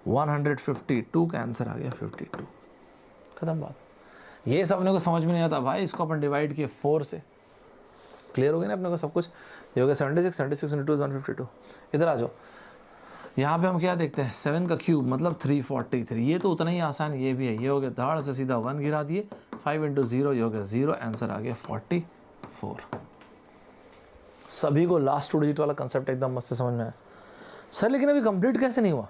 152 का आंसर आ गया 52। खत्म बात। ये सब अपने को समझ में नहीं आता भाई, इसको अपन डिवाइड किए 4 से, क्लियर हो गया ना अपने को सब कुछ। ये हो गया 76 इंटू 2 इज 152। इधर आ जाओ, यहाँ पे हम क्या देखते हैं 7 का क्यूब मतलब 343, ये तो उतना ही आसान ये भी है। ये हो गया धाड़ से सीधा 1 गिरा दिए, 5 इंटू 0 ये हो गया 0, आंसर आ गया 44। सभी को लास्ट 2 डिजिट वाला कंसेप्ट एकदम मस्त समझ में आया सर। लेकिन अभी कंप्लीट कैसे नहीं हुआ,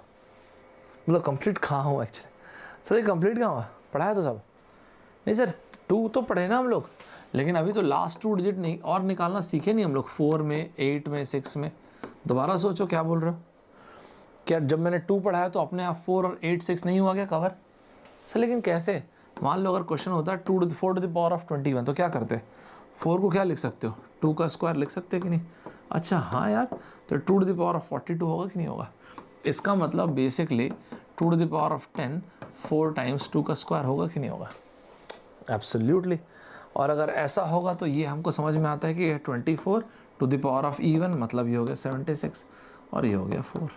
मतलब कंप्लीट कहाँ हुआ एक्चुअली सर, ये कंप्लीट कहाँ हुआ, पढ़ाया तो सब नहीं सर। 2 तो पढ़े ना हम लोग, लेकिन अभी तो लास्ट 2 डिजिट नहीं और निकालना सीखे नहीं हम लोग, 4 में, 8 में, 6 में। दोबारा सोचो क्या बोल रहे हो, क्या जब मैंने 2 पढ़ाया तो अपने आप 4 और 8, 6 नहीं हुआ क्या कवर? सर लेकिन कैसे? मान लो अगर क्वेश्चन होता है 4 to the power of 21 तो क्या करते? 4 को क्या लिख सकते हो? 2 का स्क्वायर लिख सकते हैं कि नहीं? अच्छा हाँ यार, तो 2 to the power of 42 होगा कि नहीं होगा? इसका मतलब basically 2 to the power of 10 4 times 2 का स्क्वायर होगा कि नहीं होगा? एब्सोल्युटली। और अगर ऐसा होगा तो ये हमको समझ में आता है कि 24 to the power of even मतलब ये हो गया 76 और ये हो गया 4।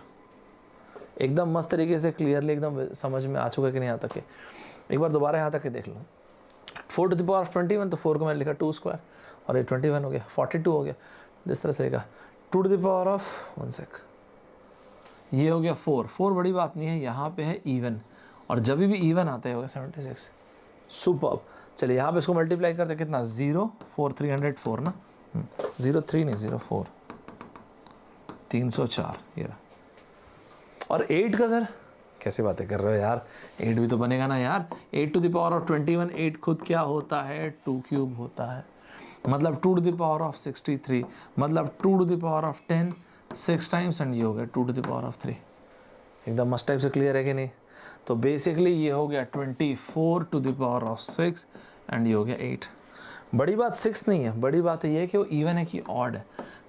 एकदम मस्त तरीके से क्लियरली एकदम समझ में आ चुका कि नहीं आता? कि एक बार दोबारा यहाँ तक के देख लो। 4 to the power of 21 तो 4 को मैंने लिखा 2 स्क्वायर और ये 21 हो गया, 42 हो गया। जिस तरह से लिखा 2 to the power of 1 sec, ये हो गया 4 बड़ी बात नहीं है, यहाँ पे है इवन और जब भी इवन आता है होगा 76। सुपर्ब। चलिए यहाँ पे इसको मल्टीप्लाई करते कितना? 0 4 304 ना, 0 3 नहीं 0 4 304 ये रहा। और 8 का सर कैसे बातें कर रहे हो यार, 8 भी तो बनेगा ना यार। 8 to the power of 21, 8 खुद क्या होता है? 2 क्यूब होता है, मतलब 2 to the power of 63, मतलब 2 to the power of 10 6 times and ये हो गया 2 to the power of 3। एकदम मस्त टाइप से क्लियर है कि नहीं? तो बेसिकली ये हो गया 24 to the power of 6 and ये हो गया 8। बड़ी बात 6 नहीं है, बड़ी बात ये है कि वो इवन है कि ऑड है।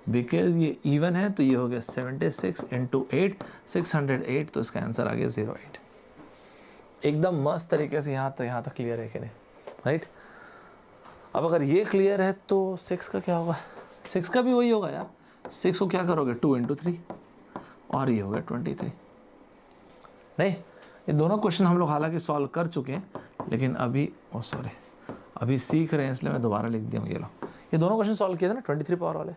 बिकॉज ये इवन है तो ये हो गया 76 इंटू 8 608, तो इसका आंसर आ गया 08। एकदम मस्त तरीके से यहाँ तक क्लियर है कि नहीं? राइट। अब अगर ये क्लियर है तो 6 का क्या होगा? 6 का भी वही होगा यार। 6 को क्या करोगे? 2 इंटू 3 और ये हो गया 23। नहीं, ये दोनों क्वेश्चन हम लोग हालांकि सॉल्व कर चुके हैं, लेकिन अभी सीख रहे हैं, इसलिए मैं दोबारा लिख दिया हूँ। ये लो, ये दोनों क्वेश्चन सॉल्व किए थे ना 23 पावर वाले।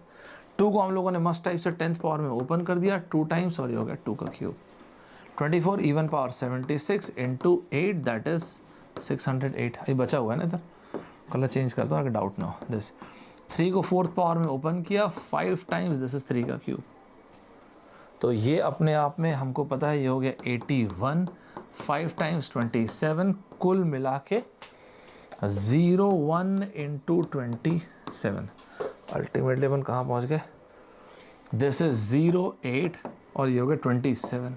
2 को हम लोगों ने मस्ट टाइप से 10th पावर में ओपन कर दिया 2 टाइम्स और ये हो गया 2 का cube. 24 even power 76 into 8 that is 608। ये बचा हुआ है ना, इधर कलर चेंज करता हूँ अगर डाउट ना हो। दिस 3 को 4th पावर में ओपन किया 5 टाइम्स, दिस इज 3 का क्यूब। तो ये अपने आप में हमको पता है ये हो गया 81, 5 टाइम्स 27, कुल मिला के 01 इंटू 27। अल्टीमेटली अपन कहाँ पहुँच गए? दिस इज 08 और ये हो गया 27।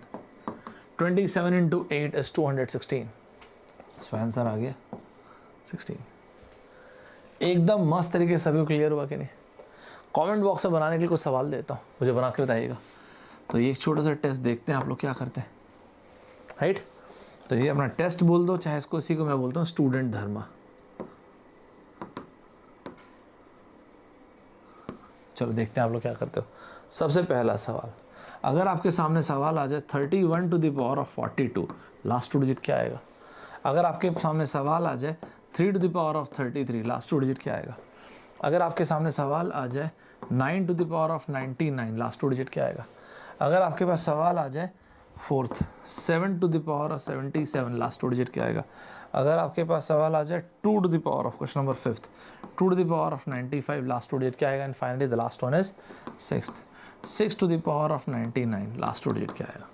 27 इंटू 8 इज 216, सो आंसर आ गया 16। एकदम मस्त तरीके से सभी क्लियर हुआ कि नहीं? कमेंट बॉक्स में बनाने के लिए कुछ सवाल देता हूँ, मुझे बना के बताइएगा। तो ये एक छोटा सा टेस्ट देखते हैं आप लोग क्या करते हैं, राइट। तो ये अपना टेस्ट बोल दो, चाहे इसको इसी को मैं बोलता हूँ स्टूडेंट धर्मा। चलो देखते हैं आप लोग क्या करते हो। सबसे पहला सवाल, अगर आपके सामने सवाल आ जाए 31 to the power of 42, last 2 digit क्या आएगा? अगर आपके सामने सवाल आ जाए 3 to the power of 33, last 2 digit क्या आएगा? अगर आपके सामने सवाल आ जाए 9 to the power of 99, last 2 digit क्या आएगा? अगर आपके पास सवाल आ जाए 4th 7 to the power of 77, last 2 digit क्या आएगा? अगर आपके पास सवाल आ जाए 2 to the power of question number 5th 2 to the power of 95, last 2 digit क्या आएगा? And finally the last one is 6 to the power of 99, last 2 digit क्या आएगा?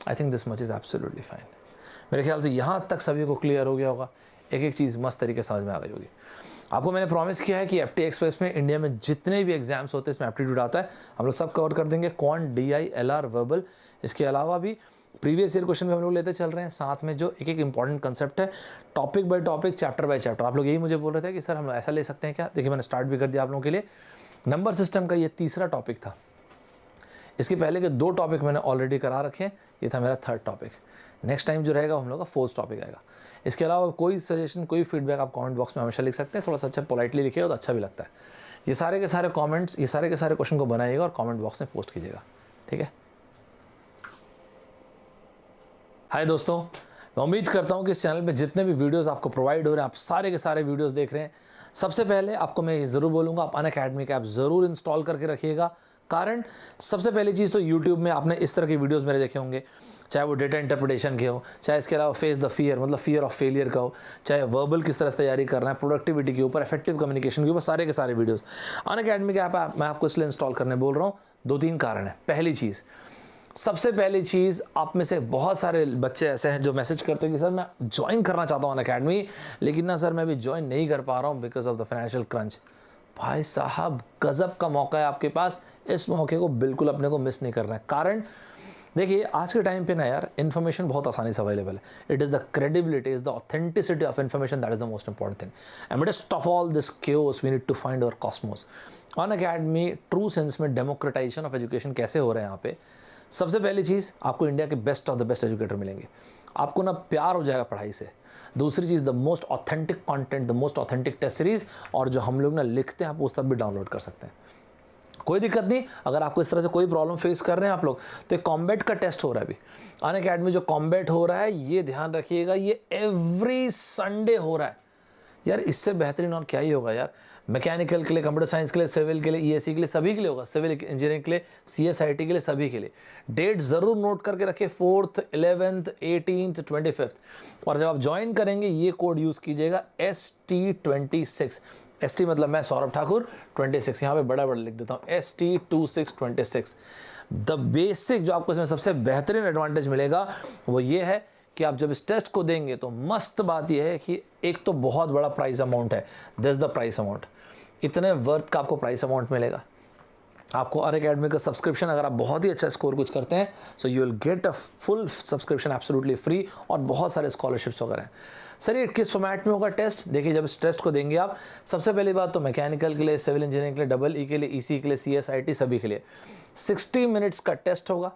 I think this much is absolutely fine. मेरे ख्याल से यहाँ तक सभी को क्लियर हो गया होगा, एक एक चीज़ मस्त तरीके से समझ में आ गई होगी। आपको मैंने प्रॉमिस किया है कि एप्टी एक्सप्रेस में इंडिया में जितने भी एग्जाम्स होते हैं इसमें एप्टीट्यूड आता है, हम लोग सब कवर कर देंगे। क्वांट, DI, LR, वर्बल, इसके अलावा भी प्रीवियस ईयर क्वेश्चन भी हम लोग लेते चल रहे हैं, साथ में जो एक एक इंपॉर्टेंट कंसेप्ट है, topic by topic, chapter by chapter. आप लोग यही मुझे बोल रहे थे कि सर हम लोग ऐसा ले सकते हैं क्या? देखिए मैंने स्टार्ट भी कर दिया आप लोगों के लिए। नंबर सिस्टम का ये तीसरा टॉपिक था, इसके पहले के 2 टॉपिक मैंने ऑलरेडी करा रखे हैं, ये था मेरा 3rd टॉपिक। नेक्स्ट टाइम जो रहेगा हम लोग का 4th टॉपिक आएगा। इसके अलावा कोई सजेशन, कोई फीडबैक आप कमेंट बॉक्स में हमेशा लिख सकते हैं, थोड़ा सा अच्छा पोलाइटली लिखिएगा तो अच्छा भी लगता है। ये सारे के सारे कमेंट्स, ये सारे के सारे क्वेश्चन को बनाइएगा और कमेंट बॉक्स में पोस्ट कीजिएगा, ठीक है। हाय दोस्तों, मैं उम्मीद करता हूँ कि इस चैनल पे जितने भी वीडियोस आपको प्रोवाइड हो रहे हैं, आप सारे के सारे वीडियोस देख रहे हैं। सबसे पहले आपको मैं ये ज़रूर बोलूँगा, आप अनअकैडमी का ऐप ज़रूर इंस्टॉल करके रखिएगा। कारण सबसे पहली चीज़ तो यूट्यूब में आपने इस तरह के वीडियोस मेरे देखे होंगे, चाहे वो डेटा इंटरप्रिटेशन के हो, चाहे इसके अलावा फेस द फियर मतलब फियर ऑफ फेलियर का हो, चाहे वर्बल किस तरह से तैयारी करना है, प्रोडक्टिविटी के ऊपर, इफेक्टिव कम्युनिकेशन के ऊपर, सारे के सारे वीडियोस अनअकैडमी का ऐप मैं आपको इसलिए इंस्टॉल करने बोल रहा हूँ। 2-3 कारण है। पहली चीज़, सबसे पहली चीज़, आप में से बहुत सारे बच्चे ऐसे हैं जो मैसेज करते हैं कि सर मैं ज्वाइन करना चाहता हूँ अनअकैडमी, लेकिन ना सर मैं अभी ज्वाइन नहीं कर पा रहा हूँ because of the financial crunch. भाई साहब, गजब का मौका है आपके पास, इस मौके को बिल्कुल अपने को मिस नहीं करना है। कारण देखिए, आज के टाइम पे ना यार इन्फॉर्मेशन बहुत आसानी से अवेलेबल है। It is the credibility, is the authenticity of information that is the most important thing. And midst of all this chaos we need to find our cosmos. Unacademy true sense में डेमोक्रेटाइजेशन ऑफ एजुकेशन कैसे हो रहे हैं यहाँ पे। सबसे पहली चीज़, आपको इंडिया के best of the best educator मिलेंगे, आपको ना प्यार हो जाएगा पढ़ाई से। दूसरी चीज़, the most authentic content, the most authentic test series, और जो हम लोग ना लिखते हैं आप वो सब भी डाउनलोड कर सकते हैं। कोई दिक्कत नहीं, अगर आपको इस तरह से कोई प्रॉब्लम फेस कर रहे हैं आप लोग, तो एक कॉम्बैट का टेस्ट हो रहा है अभी अनअकैडमी। जो कॉम्बैट हो रहा है, ये ध्यान रखिएगा, ये एवरी संडे हो रहा है। यार इससे बेहतरीन और क्या ही होगा यार। मैकेनिकल के लिए, कंप्यूटर साइंस के लिए, सिविल के लिए, ईएसई के लिए, सभी के लिए होगा। सिविल इंजीनियरिंग के लिए, सीएसआईटी के लिए, सभी के लिए। डेट ज़रूर नोट करके रखिए, 4th, 11th, 18th, 25th। और जब आप ज्वाइन करेंगे, ये कोड यूज़ कीजिएगा ST26। ST मतलब मैं सौरभ ठाकुर 26, यहाँ पे बड़ा बड़ा लिख देता हूँ, ST2626। द बेसिक जो आपको इसमें सबसे बेहतरीन एडवांटेज मिलेगा वो ये है कि आप जब इस टेस्ट को देंगे तो मस्त बात यह है कि एक तो बहुत बड़ा प्राइस अमाउंट है, दिस द प्राइस अमाउंट, इतने वर्थ का आपको प्राइस अमाउंट मिलेगा। आपको अनअकैडमी का सब्सक्रिप्शन, अगर आप बहुत ही अच्छा स्कोर कुछ करते हैं, so you will get a full subscription absolutely free, और बहुत सारे स्कॉलरशिप्स वगैरह हैं। सर ये किस फॉर्मेट में होगा टेस्ट? देखिए, जब इस टेस्ट को देंगे आप, सबसे पहली बात तो मैकेनिकल के लिए, सिविल इंजीनियरिंग के लिए, EE के लिए, ईसी के लिए, सीएसआईटी, सभी के लिए 60 मिनट्स का टेस्ट होगा।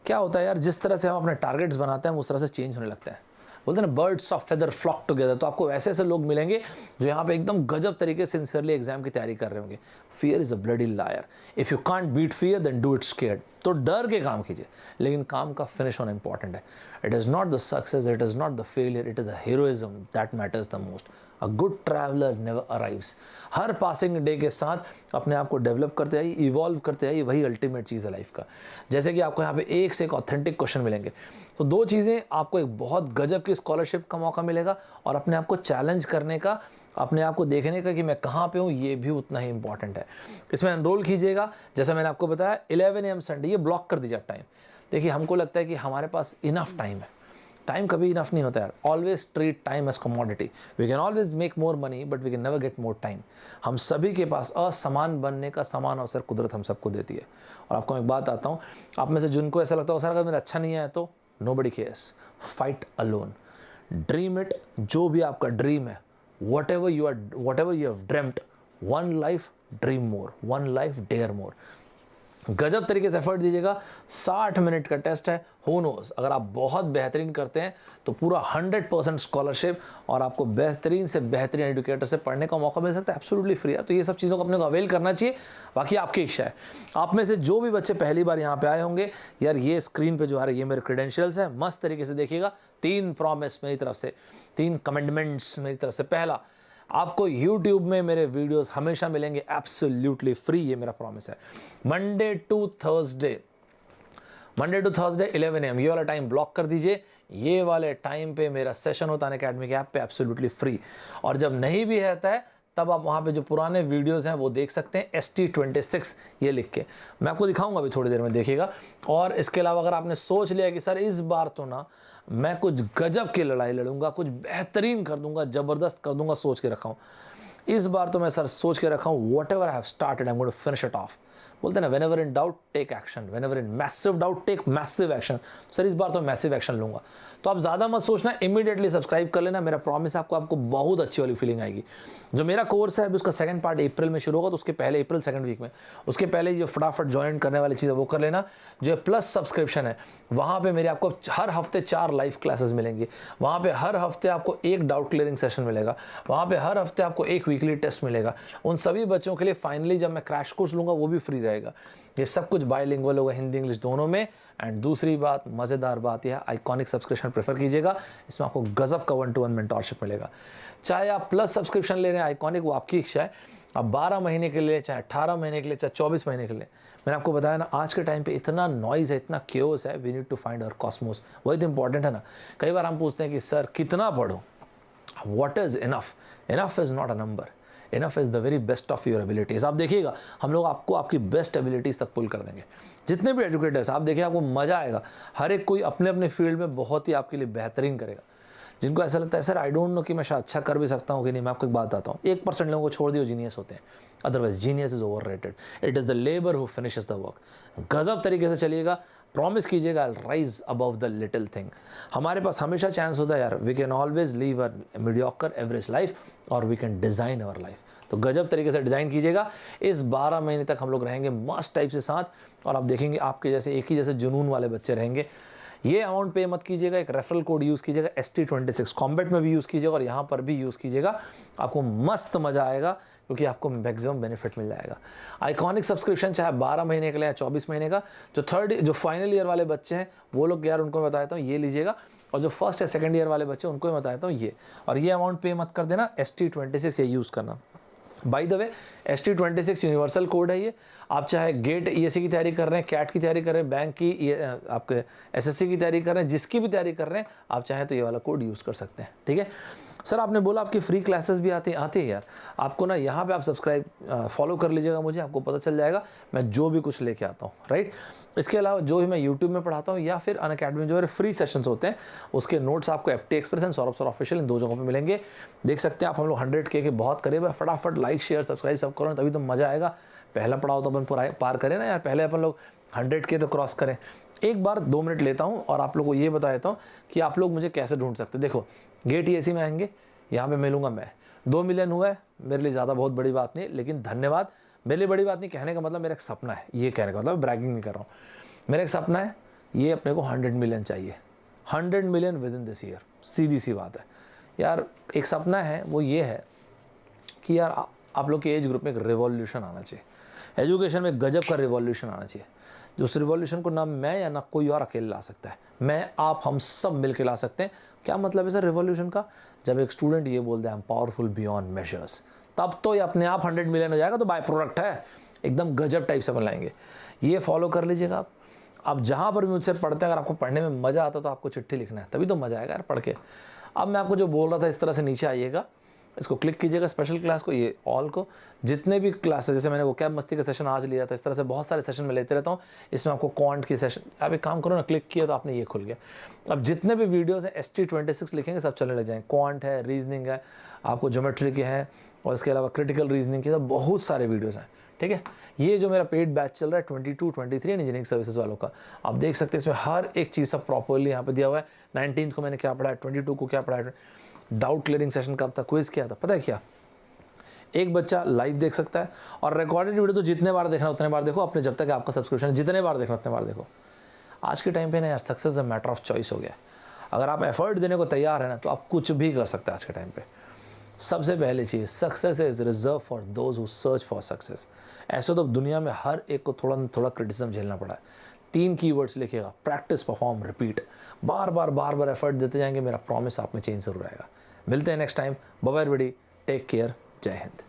क्या होता है यार, जिस तरह से हम अपने टारगेट्स बनाते हैं उस तरह से चेंज होने लगता है। बोलते हैं ना, birds of feather flock together. तो आपको ऐसे ऐसे लोग मिलेंगे जो यहाँ पे एकदम गजब तरीके से सिंसियरली एग्जाम की तैयारी कर रहे होंगे। Fear is a bloody liar, if you can't beat fear then do it scared. तो डर के काम कीजिए, लेकिन काम का फिनिश होना इंपॉर्टेंट है। It is not the success, it is not the failure, it is the heroism that matters the most. A good traveller never arrives. Her passing day के साथ अपने आप को डेवलप करते आइए, इवॉल्व करते आइए, वही अल्टीमेट चीज़ है लाइफ का। जैसे कि आपको यहाँ पे एक से एक ऑथेंटिक क्वेश्चन मिलेंगे, तो दो चीज़ें, आपको एक बहुत गजब की स्कॉलरशिप का मौका मिलेगा, और अपने आप को चैलेंज करने का, अपने आप को देखने का कि मैं कहाँ पे हूँ, ये भी उतना ही इंपॉर्टेंट है। इसमें एनरोल कीजिएगा, जैसा मैंने आपको बताया 11 AM संडे, ये ब्लॉक कर दीजिए टाइम। देखिए, हमको लगता है कि हमारे पास इनफ टाइम है, टाइम कभी इनफ नहीं होता यार। Always treat time as commodity. We can always make more money but we can never get more time. हम सभी के पास असमान बनने का समान अवसर कुदरत हम सबको देती है। और आपको मैं एक बात आता हूँ, आप में से जिनको ऐसा लगता है सर अगर मेरा अच्छा नहीं है तो nobody cares, fight alone, dream it. जो भी आपका ड्रीम है, whatever you have dreamt, one life dream more, one life dare more। गजब तरीके से एफर्ट दीजिएगा। 60 मिनट का टेस्ट है। हु नोज, अगर आप बहुत बेहतरीन करते हैं तो पूरा 100% स्कॉलरशिप और आपको बेहतरीन से बेहतरीन एजुकेटर से पढ़ने का मौका मिल सकता है एब्सोल्युटली फ्री। तो ये सब चीज़ों को अपने को अवेल करना चाहिए। बाकी आपकी इच्छा है। आप में से जो भी बच्चे पहली बार यहाँ पे आए होंगे, यार ये स्क्रीन पे जो आ रहा है ये मेरे क्रेडेंशियल्स हैं, मस्त तरीके से देखिएगा। 3 प्रॉमिस मेरी तरफ से, 3 कमेंटमेंट्स मेरी तरफ से। पहला, आपको YouTube में मेरे वीडियोस हमेशा मिलेंगे एब्सोल्युटली फ्री, ये मेरा प्रॉमिस है। मंडे टू थर्सडे 11 AM, ये वाला टाइम ब्लॉक कर दीजिए। ये वाले टाइम पे मेरा सेशन होता है अनअकैडमी के ऐप पे एब्सोल्युटली फ्री। और जब नहीं भी रहता है तब आप वहाँ पे जो पुराने वीडियोस हैं वो देख सकते हैं, ST26 ये लिख के। मैं आपको दिखाऊंगा अभी थोड़ी देर में, देखिएगा। और इसके अलावा अगर आपने सोच लिया कि सर इस बार तो ना मैं कुछ गजब की लड़ाई लड़ूंगा, कुछ बेहतरीन कर दूंगा, ज़बरदस्त कर दूंगा, सोच के रखा हूँ इस बार तो मैं सर सोच के रखा हूँ, whatever I have started I am going to finish it off. बोलते हैं ना, whenever in doubt take action, whenever in massive doubt take massive action. Sir इस बार तो मैसिव एक्शन लूंगा। तो आप ज़्यादा मत सोचना, इमीडिएटली सब्सक्राइब कर लेना। मेरा प्रॉमिस है आपको बहुत अच्छी वाली फीलिंग आएगी। जो मेरा कोर्स है अभी उसका सेकंड पार्ट अप्रैल में शुरू होगा, तो उसके पहले अप्रैल सेकंड वीक में, उसके पहले जो फटाफट ज्वाइन करने वाली चीज़ है वो कर लेना। जो प्लस सब्सक्रिप्शन है वहाँ पे मेरे आपको हर हफ्ते 4 लाइव क्लासेस मिलेंगी। वहाँ पे हर हफ्ते आपको 1 डाउट क्लियरिंग सेशन मिलेगा। वहाँ पे हर हफ्ते आपको 1 वीकली टेस्ट मिलेगा। उन सभी बच्चों के लिए फाइनली जब मैं क्रैश कोर्स लूँगा वो भी फ्री रहेगा। ये सब कुछ बायलिंगुअल होगा, हिंदी इंग्लिश दोनों में। एंड दूसरी बात, मज़ेदार बात यह, आइकॉनिक सब्सक्रिप्शन प्रेफर कीजिएगा। इसमें आपको गजब का 1-to-1 मेंटोरशिप मिलेगा। चाहे आप प्लस सब्सक्रिप्शन ले रहे हैं आइकॉनिक, वो आपकी इच्छा है। आप 12 महीने के लिए, चाहे 18 महीने के लिए, चाहे 24 महीने के लिए। मैंने आपको बताया ना, आज के टाइम पे इतना नॉइज़ है, इतना केओस है, we need to find our cosmos. वही तो इंपॉर्टेंट है ना। कई बार हम पूछते हैं कि सर कितना पढ़ो, what is enough? Enough is not a number, enough is the very best of your abilities. आप देखिएगा हम लोग आपको आपकी बेस्ट एबिलिटीज़ तक पुल कर देंगे। जितने भी एजुकेटर्स आप देखिए आपको मज़ा आएगा, हर एक कोई अपने अपने फील्ड में बहुत ही आपके लिए बेहतरीन करेगा। जिनको ऐसा लगता है सर आई डोंट नो कि मैं शायद अच्छा कर भी सकता हूँ कि नहीं, मैं आपको एक बात बताता हूँ, 1% लोगों को छोड़ दिए जीनियस होते हैं, otherwise genius is overrated. It is the labour who finishes the work. गजब तरीके से चलिएगा, प्रॉमिस कीजिएगा rise above the little thing. हमारे पास हमेशा चांस होता है यार, we can always live a mediocre average life और we can design our life. तो गजब तरीके से डिज़ाइन कीजिएगा। इस 12 महीने तक हम लोग रहेंगे मस्त टाइप से साथ, और आप देखेंगे आपके जैसे एक ही जैसे जुनून वाले बच्चे रहेंगे। ये अमाउंट पे मत कीजिएगा, एक रेफरल कोड यूज़ कीजिएगा ST26 कॉम्बैट में भी यूज़ कीजिएगा और यहाँ पर भी यूज़ कीजिएगा। आपको मस्त मज़ा आएगा क्योंकि आपको मैक्सिमम बेनिफिट मिल जाएगा। आइकॉनिक सब्सक्रिप्शन चाहे 12 महीने का या 24 महीने का, जो फाइनल ईयर वाले बच्चे हैं वो लोग यार उनको मैं बताता हूँ ये लीजिएगा, और जो फर्स्ट या सेकंड ईयर वाले बच्चे उनको मैं बताता हूँ ये, और ये अमाउंट पे मत कर देना, ST26 ये यूज़ करना। By the way ST26 universal code है ये। आप चाहे गेट ESE की तैयारी कर रहे हैं, कैट की तैयारी कर रहे हैं, बैंक की आपके SSC की तैयारी कर रहे हैं, जिसकी भी तैयारी कर रहे हैं आप चाहें तो ये वाला कोड यूज़ कर सकते हैं। ठीक है सर, आपने बोला आपकी फ्री क्लासेस भी आती है यार, आपको ना यहाँ पे आप सब्सक्राइब फॉलो कर लीजिएगा मुझे, आपको पता चल जाएगा मैं जो भी कुछ लेके आता हूँ, राइट। इसके अलावा जो भी मैं यूट्यूब में पढ़ाता हूँ या फिर अनअकैडमी में जो मेरे फ्री सेशंस होते हैं उसके नोट्स आपको AptiXpress and Saurabh sir official इन 2 जगहों पे मिलेंगे। देख सकते हैं आप, हम लोग 100K के बहुत करीब है। फटाफट लाइक शेयर सब्सक्राइब सब करो, तभी तो मज़ा आएगा। पहला पढ़ाओ तो अपन पार करें ना यार, पहले अपन लोग 100K तो क्रॉस करें। एक बार 2 मिनट लेता हूँ और आप लोग को ये बता देता हूँ कि आप लोग मुझे कैसे ढूंढ सकते हैं। देखो गेट ESE में आएंगे, यहाँ पे मिलूंगा मैं, 2 मिलियन हुआ है मेरे लिए ज़्यादा बहुत बड़ी बात नहीं, लेकिन धन्यवाद। मेरे लिए बड़ी बात नहीं, कहने का मतलब मेरा एक सपना है, ये कहने का मतलब ब्रैगिंग नहीं कर रहा हूँ, मेरा एक सपना है, ये अपने को 100 मिलियन चाहिए, 100 million within this year. सीधी सी बात है यार, एक सपना है वो ये है कि यार आप लोग के एज ग्रुप में एक रिवॉल्यूशन आना चाहिए, एजुकेशन में गजब का रिवॉल्यूशन आना चाहिए, जो उस रिवॉल्यूशन को ना मैं या ना कोई और अकेले ला सकता है, मैं आप हम सब मिल के ला सकते हैं। क्या मतलब है सर रिवॉल्यूशन का? जब एक स्टूडेंट ये बोलता है I am powerful beyond measures, तब तो ये अपने आप 100 मिलियन हो जाएगा। तो बाय प्रोडक्ट है, एकदम गजब टाइप से बनाएंगे। ये फॉलो कर लीजिएगा आप जहाँ पर भी मुझसे पढ़ते हैं, अगर आपको पढ़ने में मज़ा आता तो आपको चिट्ठी लिखना है, तभी तो मज़ा आएगा यार पढ़ के। अब मैं आपको जो बोल रहा था इस तरह से नीचे आइएगा, इसको क्लिक कीजिएगा, स्पेशल क्लास को, ये ऑल को, जितने भी क्लासेस, जैसे मैंने वो कैब मस्ती का सेशन आज लिया था, इस तरह से बहुत सारे सेशन मैं लेते रहता हूँ। इसमें आपको क्वांट की सेशन, आप एक काम करो ना, क्लिक किया तो आपने ये खुल गया। अब जितने भी वीडियोस हैं ST26 लिखेंगे सब चलने लग जाएंगे। क्वांट है, रीजनिंग है, आपको ज्योमेट्री के हैं, और इसके अलावा क्रिटिकल रीजनिंग के बहुत सारे वीडियोज़ हैं। ठीक है, ये जो मेरा पेड बैच चल रहा है 22-23 इंजीनियरिंग सर्विसेज वालों का, आप देख सकते हैं इसमें हर एक चीज़ सब प्रॉपरली यहाँ पे दिया हुआ है। 19 को मैंने क्या पढ़ाया, 22 को क्या पढ़ाया, डाउट क्लियरिंग सेशन कब था, क्विज क्या था, पता है क्या? एक बच्चा लाइव देख सकता है, और रिकॉर्डेड वीडियो तो जितने बार देखना उतने बार देखो, अपने जब तक आपका सब्सक्रिप्शन है जितने बार देखना उतने बार देखो। आज के टाइम पे ना यार success a matter of choice हो गया। अगर आप एफर्ट देने को तैयार है ना तो आप कुछ भी कर सकते हैं आज के टाइम पे। सबसे पहली चीज़, success is reserve for those who search for success. ऐसे तो दुनिया में हर एक को थोड़ा थोड़ा क्रिटिसिज्म झेलना पड़ा है। 3 कीवर्ड्स लिखिएगा, प्रैक्टिस, परफॉर्म, रिपीट। बार बार एफर्ट देते जाएंगे, मेरा प्रॉमिस आप में चेंज जरूर आएगा। मिलते हैं next time. Bye bye everybody, take care, जय हिंद।